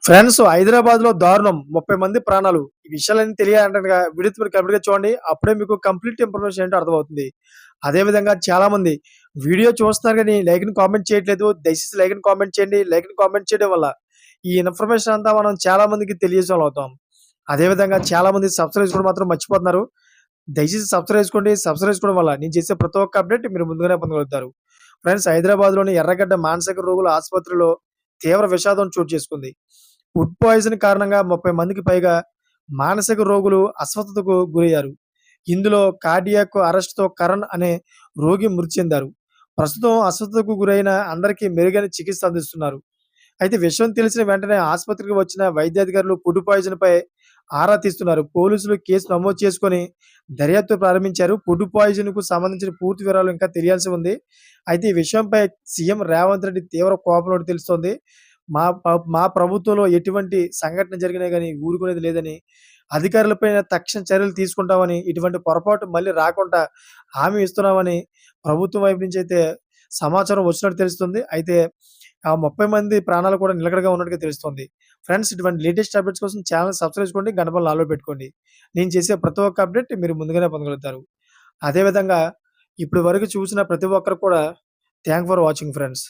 Friends హైదరాబాద్‌లో దారుణం 30 మంది ప్రాణాలు. ఈ విషయాలన్నీ తెలియాలంటేగనక వీడియో మీరు కంప్లీట్‌గా చూడండి. అప్పుడే మీకు కంప్లీట్ ఇన్ఫర్మేషన్ ఏంటో అర్థమవుతుంది. అదే విధంగా చాలామంది వీడియో చూస్తున్నారు గానీ లైక్‌ని కామెంట్ చేయట్లేదు. దయచేసి లైక్‌ని కామెంట్ చేయండి. లైక్‌ని కామెంట్ చేయడం వల్ల ఈ ఇన్ఫర్మేషన్ అంతా మనం చాలా మందికి తెలియజేసేవాళ్ళం అవుతాం. అదే విధంగా చాలామంది సబ్స్క్రైబ్ చేసుకోవడం మాత్రం మర్చిపోతున్నారు. దయచేసి సబ్స్క్రైబ్ చేసుకోండి. సబ్స్క్రైబ్ చేసుకోవడం వల్ల నేను చేసే ప్రతి ఒక్క అప్డేట్ మీరు ముందుగానే పొందగలుగుతారు. ఫ్రెండ్స్ హైదరాబాద్‌లోని ఎర్రగడ్డ మానసిక రోగుల ఆసుపత్రిలో తీవ్ర విషాదం చోటు చేసుకుంది. ఫుడ్ పాయిజన్ కారణంగా 30 మందికి పైగా మానసిక రోగులు అస్వస్థతకు గురయ్యారు. ఇందులో కార్డియాక్ అరెస్ట్‌తో కరణ్ అనే రోగి మృతి చెందారు. ప్రస్తుతం అస్వస్థతకు గురైన అందరికీ మెరుగైన చికిత్స అందిస్తున్నారు. అయితే విషయం తెలిసిన వెంటనే ఆసుపత్రికి వచ్చిన వైద్యాధికారులు ఫుడ్ పాయిజన్‌పై ఆరా తీస్తున్నారు. పోలీసులు కేసు నమోదు చేసుకొని దర్యాప్తు ప్రారంభించారు. ఫుడ్ పాయిజన్‌కు సంబంధించిన పూర్తి వివరాలు ఇంకా తెలియాల్సి ఉంది. అయితే ఈ విషయంపై సీఎం రేవంత్ రెడ్డి తీవ్ర కోపంలో తెలుస్తోంది. మా ప్రభుత్వంలో ఎటువంటి సంఘటన జరిగినా గాని ఊరుకునేది లేదని, అధికారులపైన తక్షణ చర్యలు తీసుకుంటామని, ఇటువంటి పొరపాటు మళ్ళీ రాకుండా హామీ ఇస్తున్నామని ప్రభుత్వం వైపు నుంచి అయితే సమాచారం వచ్చినట్టు తెలుస్తుంది. అయితే ఆ 30 మంది ప్రాణాలు కూడా నిలకడగా ఉన్నట్టుగా తెలుస్తుంది. ఫ్రెండ్స్ ఇటువంటి లేటెస్ట్ అప్డేట్స్ కోసం ఛానెల్ సబ్స్క్రైబ్ చేసుకోండి. గంట పైన ఆల్‌లో పెట్టుకోండి. నేను చేసే ప్రతి ఒక్క అప్డేట్ మీరు ముందుగానే పొందగలుగుతారు. అదే విధంగా ఇప్పటి వరకు చూసిన ప్రతి ఒక్కరు కూడా థాంక్ ఫర్ వాచింగ్ ఫ్రెండ్స్.